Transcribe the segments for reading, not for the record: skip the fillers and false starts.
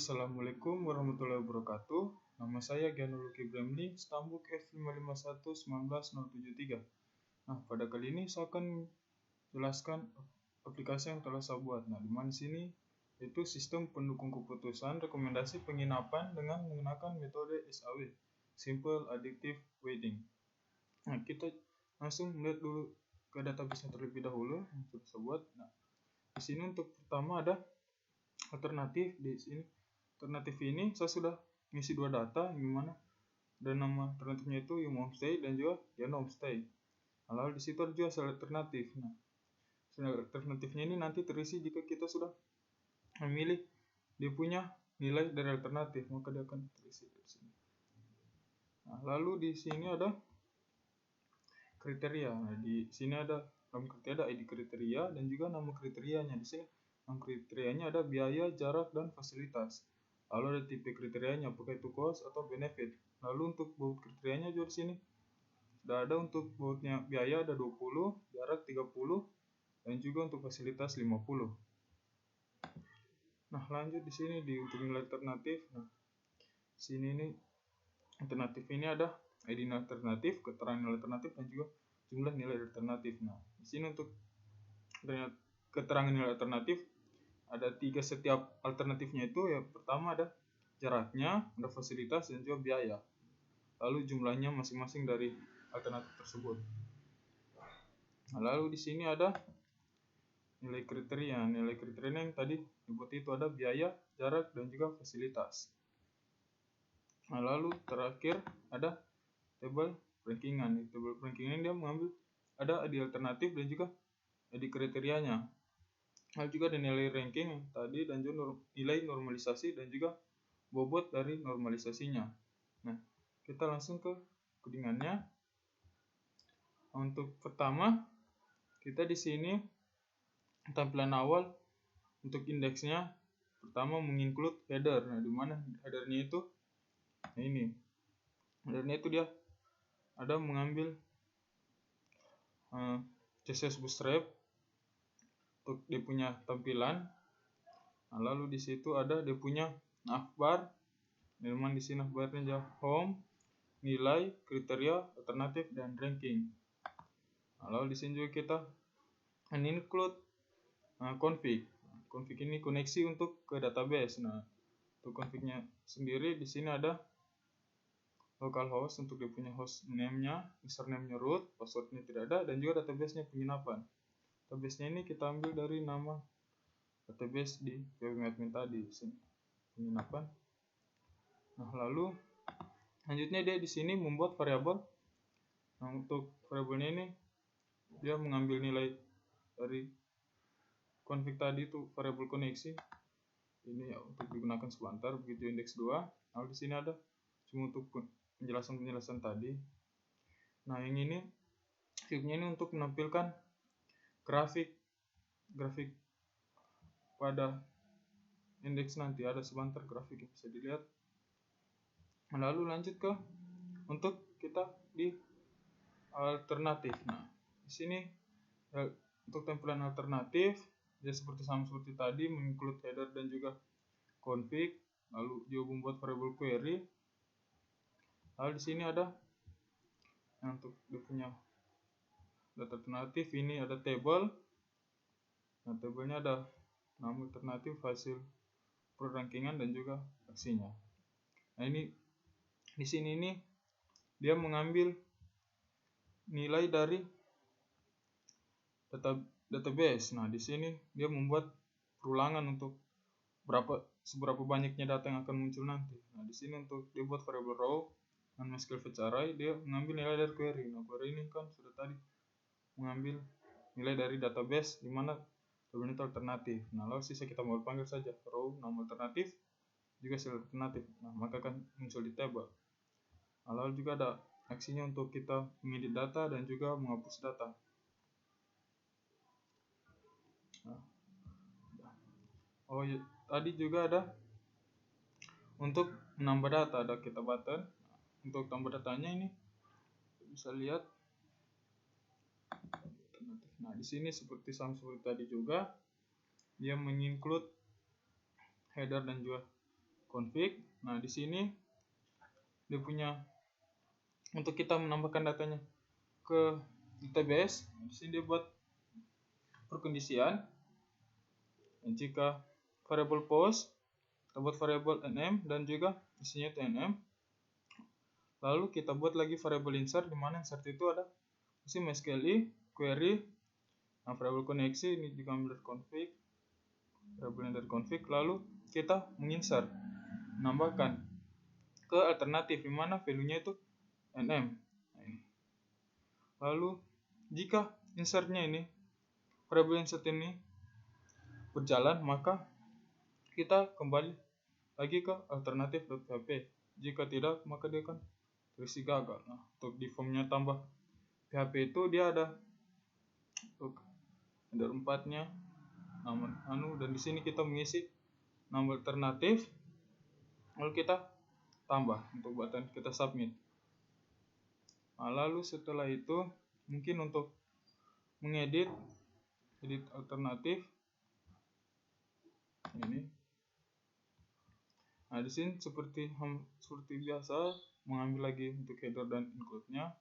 Assalamualaikum warahmatullahi wabarakatuh. Nama saya Gianluca Bramley, Stambuk F551-19073. Nah, pada kali ini saya akan jelaskan aplikasi yang telah saya buat. Nah, di mana sini yaitu sistem pendukung keputusan rekomendasi penginapan dengan menggunakan metode SAW, Simple Additive Weighting. Nah, kita langsung melihat dulu ke database terlebih dahulu untuk saya buat. Nah, di sini untuk pertama ada alternatif. Di sini alternatif ini saya sudah mengisi dua data, yang mana dan nama alternatifnya itu Yum Homestay dan juga Yan Homestay. Lalu di situ ada juga sel alternatif. Nah, sel alternatifnya ini nanti terisi jika kita sudah memilih dia punya nilai dari alternatif, maka dia akan terisi di sini. Nah, lalu di sini ada kriteria. Nah, di sini ada dalam kriteria ada ID kriteria dan juga nama kriterianya. Di sini nama kriterianya ada biaya, jarak, dan fasilitas. Lalu ada tipe kriterianya, apakah itu cost atau benefit. Lalu untuk baut kriterianya juga di sini sudah ada. Untuk bautnya biaya ada 20, jarak 30, dan juga untuk fasilitas 50. Nah, lanjut di sini untuk nilai alternatif. Nah, sini ini alternatif ini ada ID alternatif, keterangan nilai alternatif, dan juga jumlah nilai alternatif. Nah, di sini untuk keterangan nilai alternatif ada 3 setiap alternatifnya itu. Ya, pertama ada jaraknya, ada fasilitas, dan juga biaya. Lalu jumlahnya masing-masing dari alternatif tersebut. Nah, lalu di sini ada nilai kriteria. Nilai kriteria yang tadi dibuat itu ada biaya, jarak, dan juga fasilitas. Nah, lalu terakhir ada table rankingan. Table rankingan dia mengambil ada ID alternatif dan juga ID kriterianya. Lalu juga ada nilai ranking yang tadi dan juga nilai normalisasi dan juga bobot dari normalisasinya. Nah, kita langsung ke codingannya. Untuk pertama, kita di sini tampilan awal untuk indeksnya pertama menginclude header. Nah, di mana headernya itu ini. Headernya itu dia ada mengambil CSS Bootstrap untuk dia punya tampilan. Nah, lalu di situ ada dia punya navbar. Memang di sini navbarnya ada home, nilai, kriteria, alternatif, dan ranking. Nah, lalu di sini juga kita include config. Config ini koneksi untuk ke database. Nah, untuk confignya sendiri di sini ada localhost untuk dia punya host name-nya, username-nya root, password-nya tidak ada, dan juga database-nya penginapan. Database-nya ini kita ambil dari nama database di webadmin tadi, sini penginapan. Nah, lalu selanjutnya dia di sini membuat variabel. Nah, untuk variabelnya ini dia mengambil nilai dari config tadi itu variabel koneksi. Ini ya, untuk digunakan sebentar begitu indeks 2. Lalu di sini ada cuma untuk penjelasan tadi. Nah, yang ini tipnya ini untuk menampilkan grafik pada indeks nanti. Ada sebentar grafik yang bisa dilihat. Lalu lanjut ke untuk kita di alternatif. Nah, di sini untuk tampilan alternatif dia sama seperti tadi, menginclude header dan juga config. Lalu dia membuat variable query. Lalu di sini ada untuk dia punya data alternatif, ini ada table. Nah, tabelnya ada nama alternatif, hasil perankingan, dan juga aksinya. Nah, ini di sini ini dia mengambil nilai dari database. Nah, di sini dia membuat perulangan untuk seberapa banyaknya data yang akan muncul nanti. Nah, di sini untuk dia buat variable row dan MySQL fetch array, dia mengambil nilai dari query. Nah, query ini kan sudah tadi mengambil nilai dari database di mana tabel itu alternatif. Nah, lalu sisa kita mau panggil saja row nama alternatif juga sel alternatif. Nah, maka akan muncul di table. Nah, lalu juga ada aksinya untuk kita mengedit data dan juga menghapus data. Nah, tadi juga ada untuk menambah data, ada kita button. Untuk tambah datanya ini bisa lihat. Nah, di sini seperti tadi juga dia menginclude header dan juga config. Nah, di sini dia punya untuk kita menambahkan datanya ke database. Di sini dia buat perkondisian. Dan jika variable post, kita buat variable nm dan juga isinya itu nm. Lalu kita buat lagi variable insert, di mana insert itu ada MySQL query. Nah, variable koneksi ini diambil dari config, variable dari config. Lalu kita menginsert, menambahkan ke alternatif, di mana value-nya itu nm. Nah, ini. Lalu jika insertnya ini, variable insert ini berjalan, maka kita kembali lagi ke alternatif.php. Jika tidak, maka dia akan terisi gagal. Nah, untuk di formnya tambah PHP itu dia ada empatnya, nama dan di sini kita mengisi nama alternatif, lalu kita tambah untuk button, kita submit. Nah, lalu setelah itu mungkin untuk mengedit alternatif ini. Nah, di sini seperti biasa mengambil lagi untuk header dan include-nya.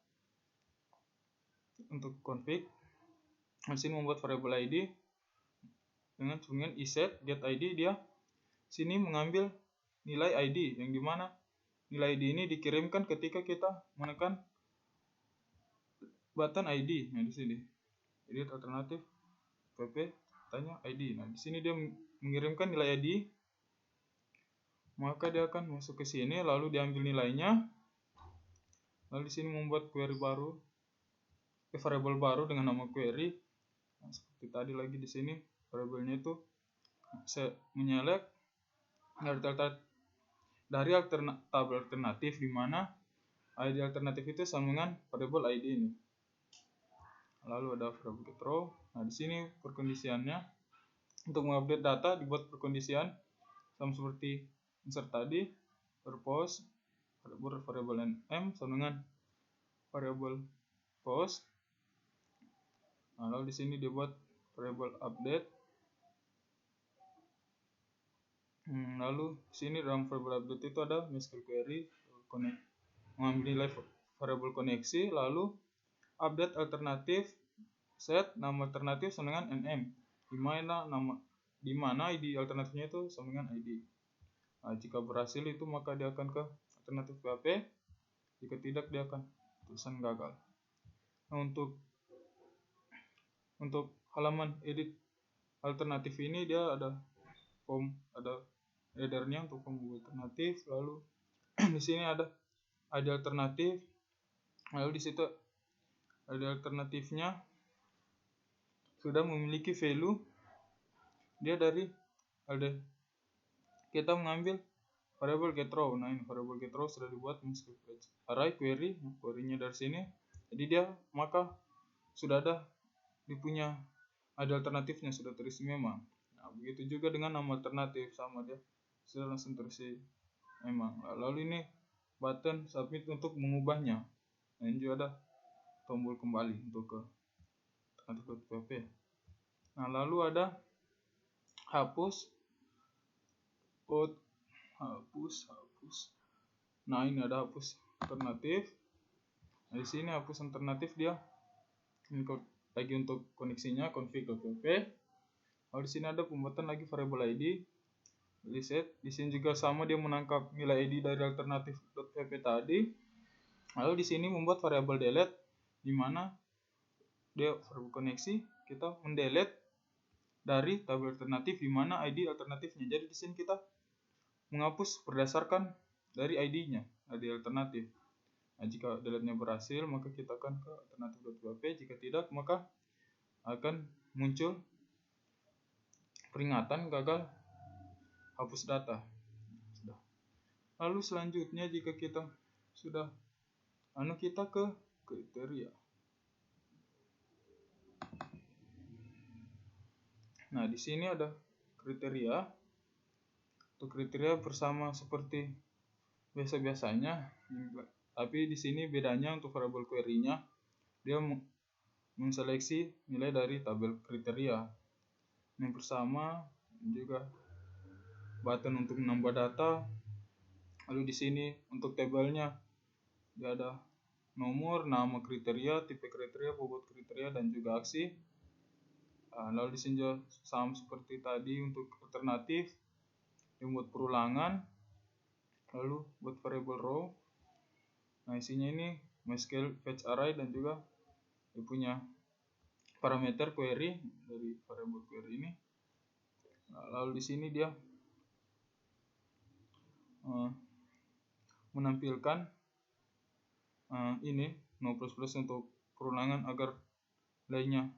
Untuk config, di sini membuat variable ID dengan iset get ID. Dia sini mengambil nilai ID, yang dimana nilai ID ini dikirimkan ketika kita menekan button ID. Nah, di sini edit alternatif pp tanya ID. Nah, di sini dia mengirimkan nilai ID, maka dia akan masuk ke sini, lalu diambil nilainya. Lalu di sini membuat query baru, variable baru dengan nama query. Nah, seperti tadi lagi di sini variabelnya itu saya menyelect dari tabel alternatif, di mana ID alternatif itu sama dengan variable ID ini. Lalu ada variable get row. Nah, di sini perkondisiannya untuk mengupdate data dibuat perkondisian sama seperti insert tadi, post variable nm sama dengan variable post. Nah, lalu di sini dibuat variable update. Lalu di sini dalam variable update itu ada MySQL query, mengambil nilai variable koneksi, lalu update alternatif, set nama alternatif sama dengan nm, di mana ID alternatifnya itu sama dengan ID. Nah, jika berhasil itu maka dia akan ke alternatif PHP, jika tidak dia akan tulisan gagal. Nah, untuk halaman edit alternatif ini dia ada form, ada headernya untuk form alternatif. Lalu di sini ada alternatif, lalu di situ ada alternatifnya sudah memiliki value dia dari ada kita mengambil variable get row. Nah, ini variable get row sudah dibuat array query-nya dari sini. Jadi dia maka sudah ada punya ada alternatifnya, sudah terisi memang. Nah, begitu juga dengan nama alternatif, sama dia sudah langsung terisi memang. Lalu ini button submit untuk mengubahnya. Nah, ini juga ada tombol kembali untuk ke alternatif.php. Nah, lalu ada hapus. Nah, ini ada hapus alternatif. Nah, di sini hapus alternatif dia ini lagi untuk koneksinya config.php. Lalu di sini ada pembuatan lagi variable ID, reset. Di sini juga sama, dia menangkap nilai ID dari alternatif.php tadi. Lalu di sini membuat variable delete, di mana dia variable koneksi, kita mendelete dari tabel alternatif, di mana ID alternatifnya. Jadi di sini kita menghapus berdasarkan dari ID-nya, ID alternatif. Nah, jika delete-nya berhasil, maka kita akan ke alternatif.php. Jika tidak, maka akan muncul peringatan gagal hapus data. Lalu selanjutnya jika kita sudah kita ke kriteria. Nah, di sini ada kriteria. Untuk kriteria bersama seperti biasa-biasanya, tapi di sini bedanya untuk variable query-nya dia menseleksi nilai dari tabel kriteria. Yang bersama juga button untuk menambah data Lalu di sini untuk tabelnya dia ada nomor, nama kriteria, tipe kriteria, bobot kriteria, dan juga aksi. Lalu di sini juga sama seperti tadi untuk alternatif, yang buat perulangan, lalu buat variable row. Nah isinya ini MySQL fetch array dan juga dia punya parameter query dari variable query ini. Lalu di sini dia menampilkan ini no plus plus untuk perulangan agar lainnya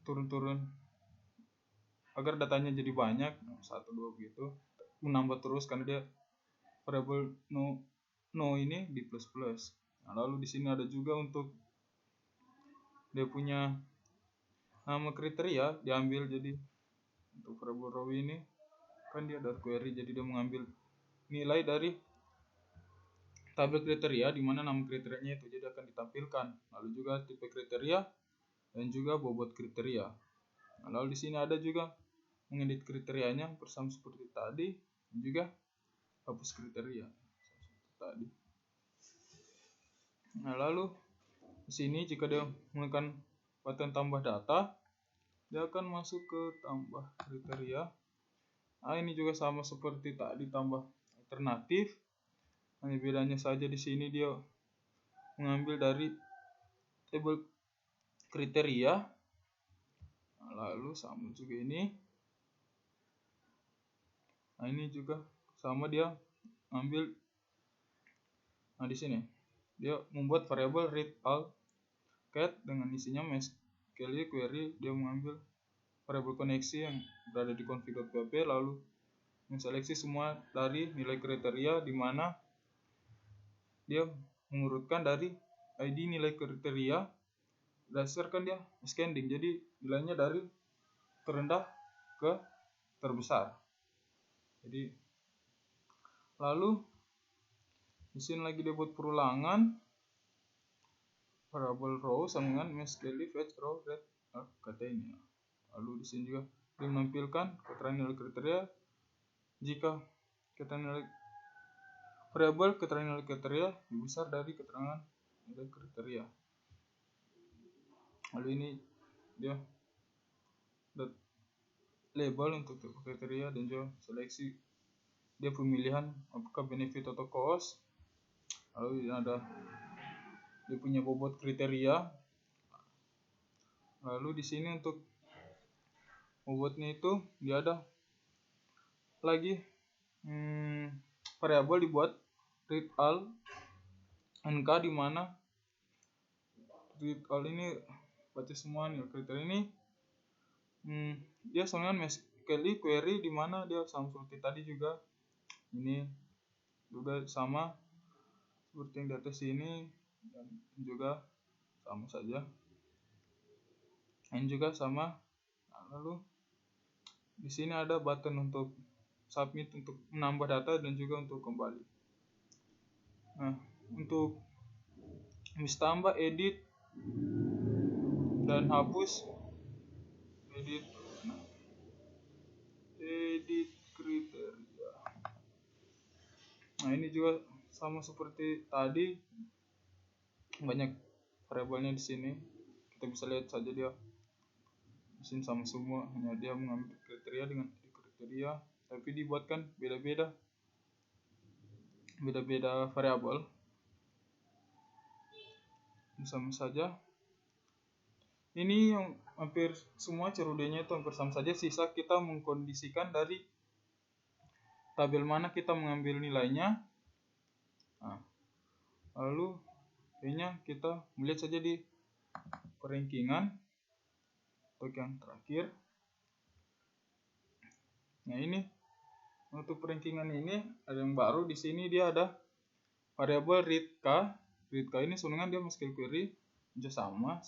turun-turun, agar datanya jadi banyak, 1, 2 begitu, menambah terus karena dia variable no ini di plus plus. Lalu di sini ada juga untuk dia punya nama kriteria diambil, jadi untuk variable row ini kan dia ada query, jadi dia mengambil nilai dari tabel kriteria di mana nama kriterianya itu jadi akan ditampilkan. Lalu juga tipe kriteria dan juga bobot kriteria. Lalu di sini ada juga mengedit kriterianya bersama seperti tadi, dan juga hapus kriteria seperti tadi. Lalu di sini jika dia menggunakan button tambah data, dia akan masuk ke tambah kriteria. Ini juga sama seperti tadi, tambah alternatif. Hanya bedanya saja di sini dia mengambil dari tabel kriteria. Lalu sama juga ini. Ini juga sama, dia ambil. Di sini dia membuat variabel read all cat dengan isinya MySQL query. Dia mengambil variabel koneksi yang berada di config.php, lalu menseleksi semua dari nilai kriteria, di mana dia mengurutkan dari ID nilai kriteria berdasarkan dia ascending, jadi nilainya dari terendah ke terbesar. Jadi lalu di sini lagi dia buat perulangan variable row sama dengan MySQL fetch row read kata ini. Lalu di sini juga dia menampilkan keterangan nilai kriteria jika keterangan nilai variabel keterangan nilai kriteria lebih besar dari keterangan nilai kriteria. Lalu ini dia label untuk kriteria dan juga seleksi dia pemilihan apakah benefit atau cost. Lalu ada dia punya bobot kriteria. Lalu di sini untuk bobotnya itu dia ada lagi variabel dibuat read all nk, di mana read all ini baca semua nilai kriteria ini. Dia sama dengan MySQL query, di mana dia sama seperti tadi juga. Ini juga sama seperti yang di atas ini, dan juga sama saja. Ini juga sama. Lalu di sini ada button untuk submit, untuk menambah data dan juga untuk kembali. Untuk bisa tambah, edit, dan hapus. Edit kriteria. Ini juga sama seperti tadi, banyak variabelnya di sini. Kita bisa lihat saja dia di sini sama semua, hanya dia mengambil kriteria dengan kriteria, tapi dibuatkan beda-beda variabel. Sama saja. Ini yang hampir semua CRUD-nya itu hampir sama saja, sisa kita mengkondisikan dari tabel mana kita mengambil nilainya. Lalu kayaknya kita melihat saja di perankingan untuk yang terakhir. Ini untuk perankingan ini ada yang baru di sini, dia ada variabel readk. Readk ini sebenarnya dia MySQL query juga sama.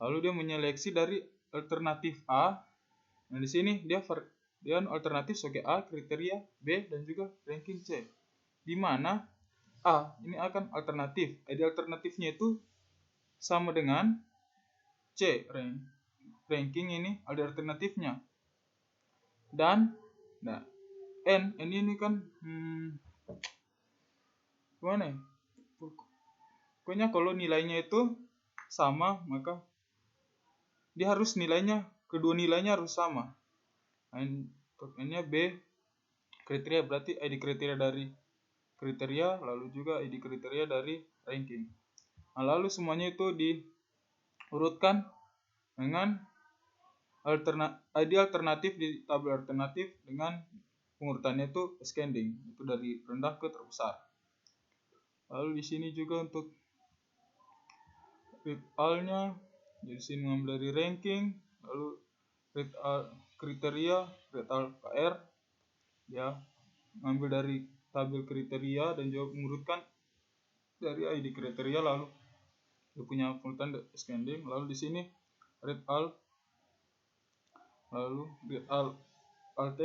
Lalu dia menyeleksi dari alternatif A. Di sini dia alternatif sebagai A, kriteria B, dan juga ranking C. Di mana A ini akan alternatif. ID alternatifnya itu sama dengan C, ranking ini ada alternatifnya. Dan n ini kan gimana ya? Pokoknya kalau nilainya itu sama, maka dia harus kedua nilainya harus sama. Untuk n-nya B kriteria, berarti ID kriteria dari kriteria, lalu juga ID kriteria dari ranking. Nah, lalu semuanya itu diurutkan dengan ID alternatif di tabel alternatif dengan pengurutannya itu ascending, itu dari rendah ke terbesar. Lalu di sini juga untuk read all-nya, di sini mengambil dari ranking, lalu read all kriteria, read all KR, ya mengambil dari tabel kriteria dan juga mengurutkan dari ID kriteria, lalu dia punya pengurutan ascending. Lalu di sini read all, lalu read all alt.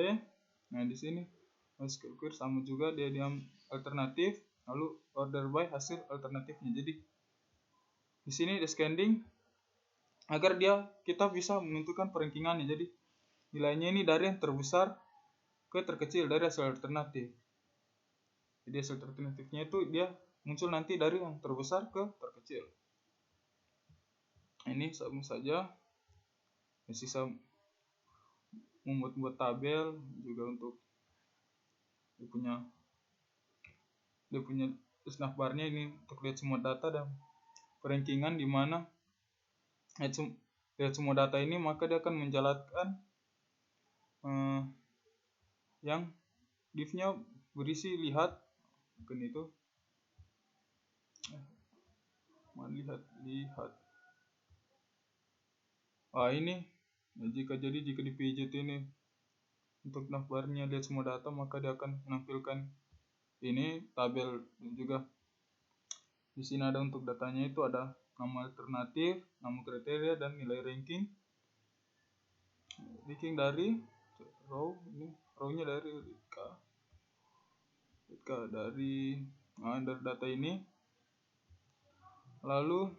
Nah di sini SQL query sama juga, dia diam alternatif, lalu order by hasil alternatifnya. Jadi di sini descending agar kita bisa menentukan perankingannya. Jadi nilainya ini dari yang terbesar ke terkecil dari hasil alternatif. Jadi hasil alternatifnya itu dia muncul nanti dari yang terbesar ke terkecil. Ini sama saja. Sisa membuat tabel juga untuk dia punya navbarnya ini untuk lihat semua data dan perankingan, di mana lihat semua data ini maka dia akan menjalankan yang div-nya berisi lihat, mungkin itu lihat ini jika di PJT ini untuk navbarnya lihat semua data, maka dia akan menampilkan ini tabel, dan juga di sini ada untuk datanya itu ada nama alternatif, nama kriteria, dan nilai ranking dari row. Ini row-nya dari dari data ini. Lalu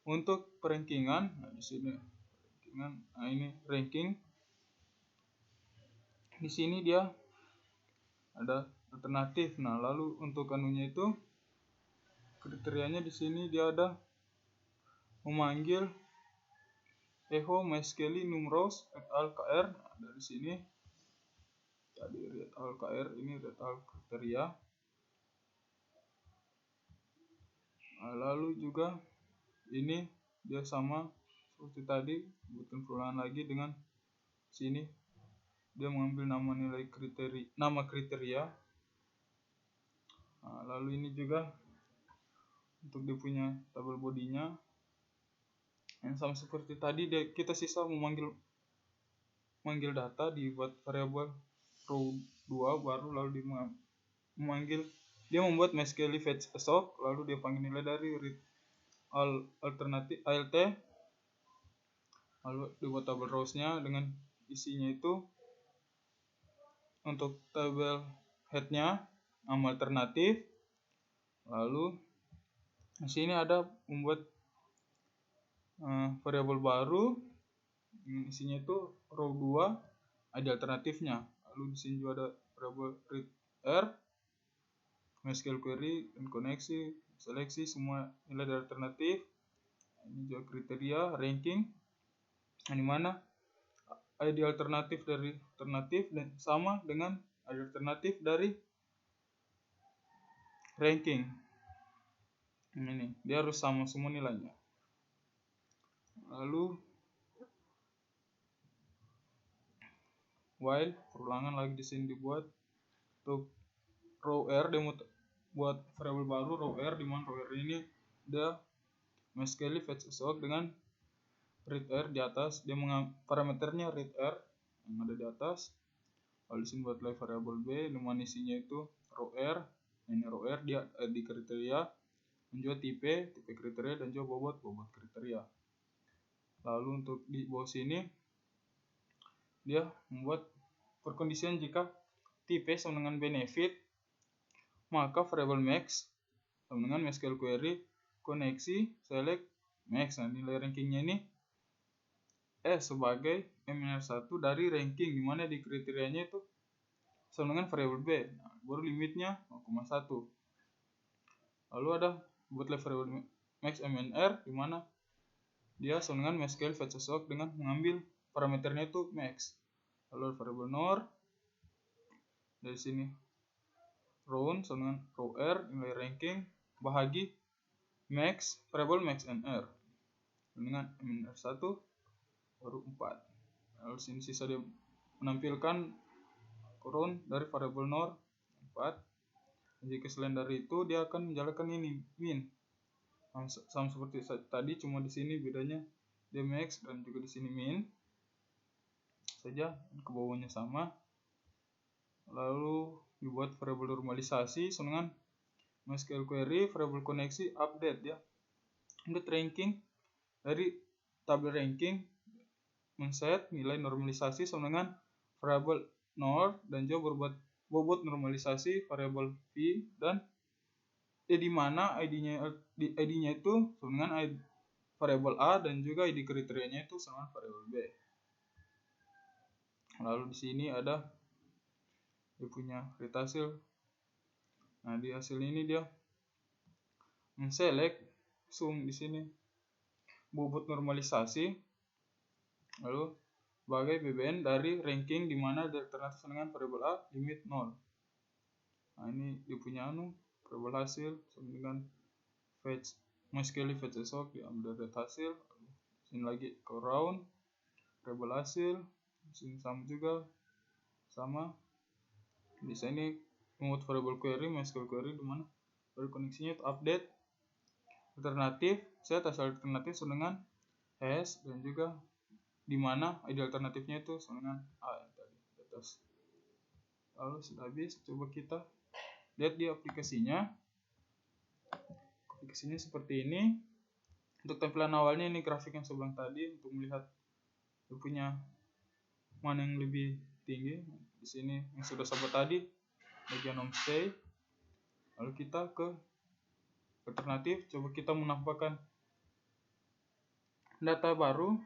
untuk perankingan, di sini perankingan, ini ranking. Di sini dia ada alternatif. Nah, lalu untuk anunya itu kriterianya di sini dia ada memanggil echo MySQL numerous read all KR. Nah, dari sini tadi read all KR, ini read all kriteria. Nah, lalu juga ini dia sama seperti tadi, buatkan perulangan lagi dengan sini dia mengambil nama kriteria. Nah, lalu ini juga untuk dia punya tabel bodinya yang sama seperti tadi, kita sisa memanggil data, dibuat variabel row 2 baru, lalu dia membuat MySQL fetch assoc, lalu dia panggil nilai dari read all alternatif alt, lalu dibuat tabel rows-nya dengan isinya itu untuk tabel head-nya nama alternatif, lalu di sini ada membuat variabel baru dengan isinya itu row 2 ada alternatifnya. Lalu di sini juga ada variabel read r, MySQL query dan koneksi, seleksi semua nilai dari alternatif. Ini juga kriteria, ranking, di mana ID alternatif dari alternatif dan sama dengan ID alternatif dari ranking. Ini dia harus sama semua nilainya. Lalu while perulangan lagi di sini dibuat untuk row r, dia buat variabel baru row r, di mana row r ini dia MySQL fetch assoc dengan read r di atas, dia parameternya read r yang ada di atas. Lalu di sini buat live variable b, di mana isinya itu row r, ini row r dia di kriteria dan juga tipe kriteria dan juga bobot kriteria. Lalu untuk di bawah sini dia membuat perkondisian jika tipe sama dengan benefit, maka variable max sama dengan MySQL query koneksi select max. Nah, nilai rankingnya ini sebagai MNR1 dari ranking, dimana di kriterianya itu sama dengan variabel B. Nah, baru limitnya 0,1. Lalu ada buat variabel max MNR di mana dia sama dengan MySQL fetch assoc dengan mengambil parameternya itu max. Lalu variabel nor dari sini round sama dengan row R nilai ranking bahagi max variabel max NR dengan MNR1 baru 4. Lalu sini sisa dia menampilkan round dari variabel nor 4. Jika selain dari itu dia akan menjalankan ini min sama seperti tadi, cuma di sini bedanya dia max dan juga di sini min saja, ke bawahnya sama. Lalu dibuat variabel normalisasi dengan MySQL query variabel koneksi update ya, update ranking dari tabel ranking men-set nilai normalisasi sama dengan variabel nor dan juga berbuat bobot normalisasi variabel v dan di mana ID-nya itu sama dengan variabel A dan juga ID kriterianya itu sama variabel B. Lalu di sini ada dia punya read hasil. Nah, di hasil ini dia men-select sum di sini bobot normalisasi lalu sebagai BBN dari ranking di mana alternatif dengan variabel A limit 0. Nah, ini dia punya variabel hasil sama dengan fetch MySQL fetch assoc diambil dari hasil. Sini lagi ke round variabel hasil, sini sama juga sama. Di sini membuat variabel query MySQL query di mana dari koneksinya itu update alternatif set hasil alternatif sama dengan hash dan juga di mana ID alternatifnya itu sama dengan A yang tadi di atas. Lalu sudah habis, coba kita lihat di aplikasinya. Aplikasinya seperti ini. Untuk tampilan awalnya ini grafik yang sebelah tadi untuk melihat dia punya mana yang lebih tinggi. Di sini yang sudah sahabat tadi bagian homestay. Lalu kita ke alternatif, coba kita menambahkan data baru.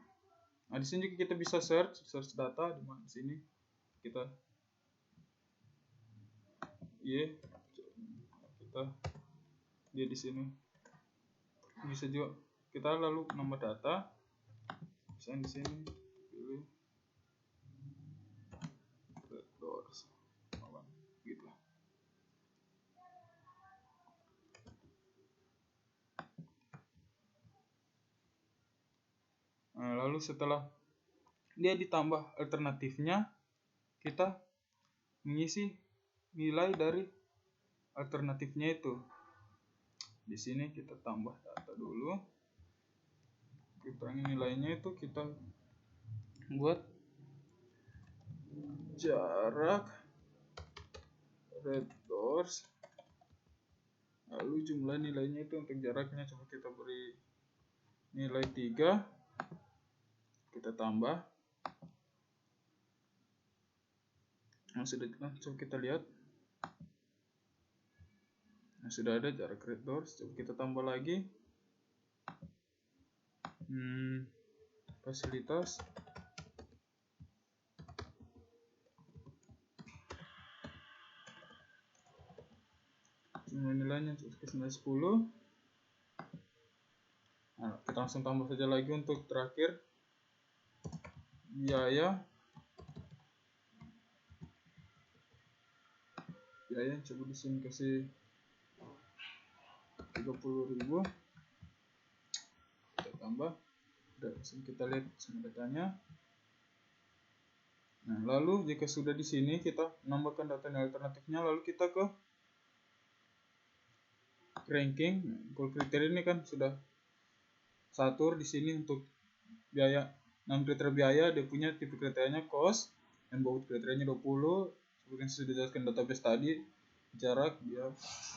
Nah, di sini kita bisa search data di mana sini kita kita dia di sini bisa juga kita lalu nambah data. Misalnya di sini pilih red doors gitu. Nah, lalu setelah dia ditambah alternatifnya, kita mengisi nilai dari alternatifnya itu. Di sini kita tambah data dulu. Kita nilainya itu kita buat jarak red doors. Lalu jumlah nilainya itu untuk jaraknya coba kita beri nilai 3. Kita tambah. Nah, sudah coba kita lihat. Nah, sudah ada jarak red doors. Coba kita tambah lagi. Fasilitas. Jumlah nilainya ke 10. Nah, kita langsung tambah saja lagi untuk terakhir biaya coba di sini kasih 30.000. Kita tambah. Kita lihat semua datanya. Nah, lalu jika sudah di sini kita menambahkan data alternatifnya, lalu kita ke ranking. Kalau kriteria ini kan sudah satur di sini untuk biaya. Nah, kriteria biaya dia punya tipe kriterianya cost dan bobot kriterianya 20. Seperti yang sudah dijelaskan database tadi, jarak dia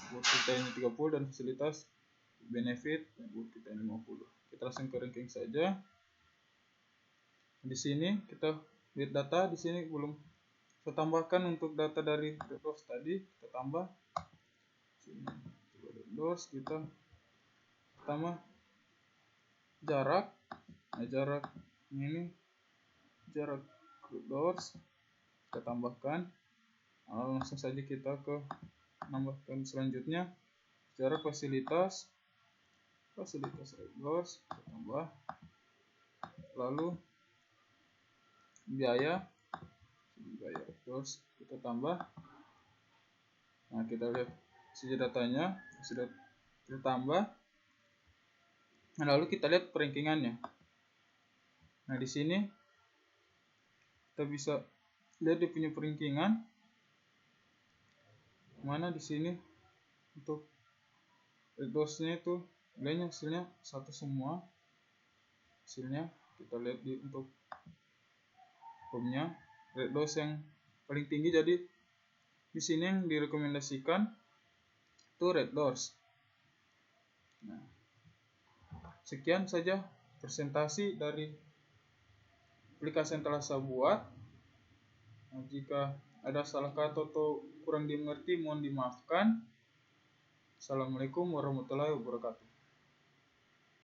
bobot kriterianya 30 dan fasilitas benefit dan bobot kriterianya 50. Kita langsung ke ranking saja. Di sini kita lihat data, di sini belum kita tambahkan untuk data dari resource tadi, kita tambah. Sini resource kita pertama jarak. Nah, jarak ini jarak resource kita tambahkan Langsung saja kita ke menambahkan selanjutnya. Secara fasilitas RedDoors kita tambah, lalu biaya RedDoors kita tambah. Nah, kita lihat saja datanya sudah tertambah. Nah, lalu kita lihat rankingannya. Nah, di sini kita bisa lihat dia punya rankingan. Mana di sini untuk RedDoors-nya itu nilainya hasilnya 1 semua. Hasilnya kita lihat untuk home-nya RedDoors yang paling tinggi, jadi di sini yang direkomendasikan itu RedDoors. Nah, sekian saja presentasi dari aplikasi yang telah saya buat. Nah, jika ada salah kata atau kurang dimengerti mohon dimaafkan. Assalamualaikum warahmatullahi wabarakatuh.